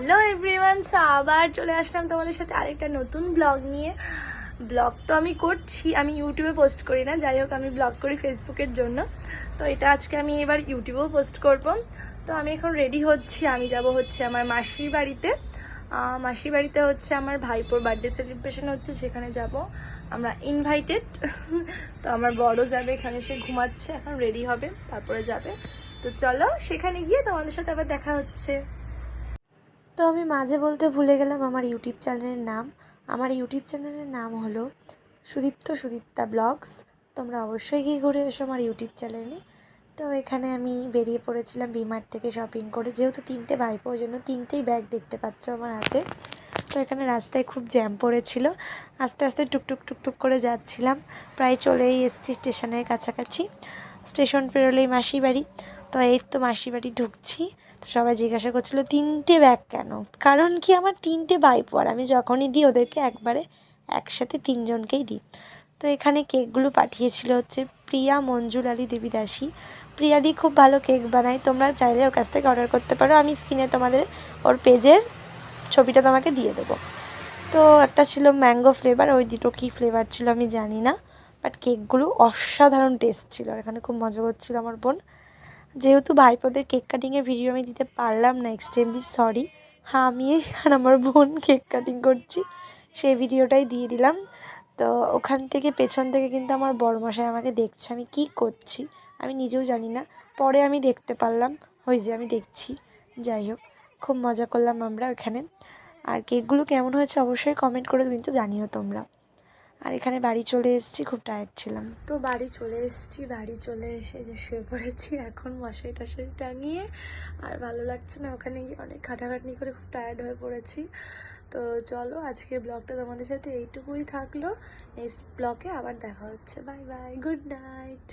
Hello everyone, so আবার চলে আসলাম তোমাদের সাথে আরেকটা নতুন ব্লগ নিয়ে। ব্লগ তো আমি করছি, আমি ইউটিউবে পোস্ট করি না, যাই হোক আমি ব্লগ করি ফেসবুকের জন্য। তো এটা আজকে আমি এবার ইউটিউবেও পোস্ট করব। তো আমি এখন রেডি হচ্ছি, আমি যাব হচ্ছে আমার মাসির বাড়িতে। মাসির বাড়িতে হচ্ছে আমার ভাইপোর বার্থডে সেলিব্রেশন হচ্ছে, সেখানে যাব আমরা ইনভাইটেড। তো আমার বড় যাবে, এখানে সে ঘুমাচ্ছে, এখন রেডি হবে তারপরে যাবে। তো চলো সেখানে গিয়ে তোমাদের সাথে আবার দেখা হচ্ছে। তো আমি মাঝে বলতে ভুলে গেলাম আমার ইউটিউব চ্যানেলের নাম। আমার ইউটিউব চ্যানেলের নাম হলো সুদীপ্তা ব্লগস। তোমরা অবশ্যই গিয়ে ঘুরে এসো আমার ইউটিউব চ্যানেলে। তো এখানে আমি বেরিয়ে পড়েছিলাম ভিমার্ট থেকে শপিং করে, যেহেতু 3টে ভাইপো, ওই জন্য 3টেই ব্যাগ দেখতে পাচ্ছ আমার হাতে। তো এখানে রাস্তায় খুব জ্যাম পড়েছিল, আস্তে আস্তে টুকটুক করে যাচ্ছিলাম। প্রায় চলেই এসেছি স্টেশনের কাছাকাছি। স্টেশন পেরোলেই মাসি বাড়ি। তো এই তো মাসি বাড়ি ঢুকছি। তো সবাই জিজ্ঞাসা করছিল 3টে ব্যাগ কেন, কারণ কি আমার 3টে ভাইপো, আর আমি যখনই দিই ওদেরকে একবারে একসাথে 3জনকেই দিই। তো এখানে কেকগুলো পাঠিয়েছিল হচ্ছে প্রিয়া মঞ্জুলালী দেবীদাসী। প্রিয়াদি খুব ভালো কেক বানায়, তোমরা চাইলে ওর কাছ থেকে অর্ডার করতে পারো। আমি স্ক্রিনে তোমাদের ওর পেজের ছবিটা তোমাকে দিয়ে দেবো। তো একটা ছিল ম্যাঙ্গো ফ্লেভার, ওই দুটো কী ফ্লেভার ছিল আমি জানি না, বাট কেকগুলো অসাধারণ টেস্ট ছিল। আর এখানে খুব মজা করছিল আমার বোন। যেহেতু ভাইপোদের কেক কাটিংয়ের ভিডিও আমি দিতে পারলাম না, এক্সট্রিমলি সরি। হ্যাঁ, আমি আর আমার বোন কেক কাটিং করছি, সেই ভিডিওটাই দিয়ে দিলাম। তো ওখান থেকে পেছন থেকে কিন্তু আমার বড়মশাই আমাকে দেখছে আমি কি করছি, আমি নিজেও জানি না। পরে আমি দেখতে পারলাম, ওই যে আমি দেখছি। যাই হোক, খুব মজা করলাম আমরা ওখানে। আর কেকগুলো কেমন হয়েছে অবশ্যই কমেন্ট করে কিন্তু জানিও তোমরা। আর এখানে বাড়ি চলে এসেছি, খুব টায়ার্ড ছিলাম। তো বাড়ি চলে এসেছি, বাড়ি চলে এসে যে শুয়ে পড়েছি এখন মশারি টশারি টাঙিয়ে। আর ভালো লাগছে না, ওখানে গিয়ে অনেক খাটাখাটনি করে খুব টায়ার্ড হয়ে পড়েছি। তো চলো আজকের ব্লগটা তোমাদের সাথে এইটুকুই থাকলো। নেক্সট ব্লগে আবার দেখা হচ্ছে। Bye bye, good night.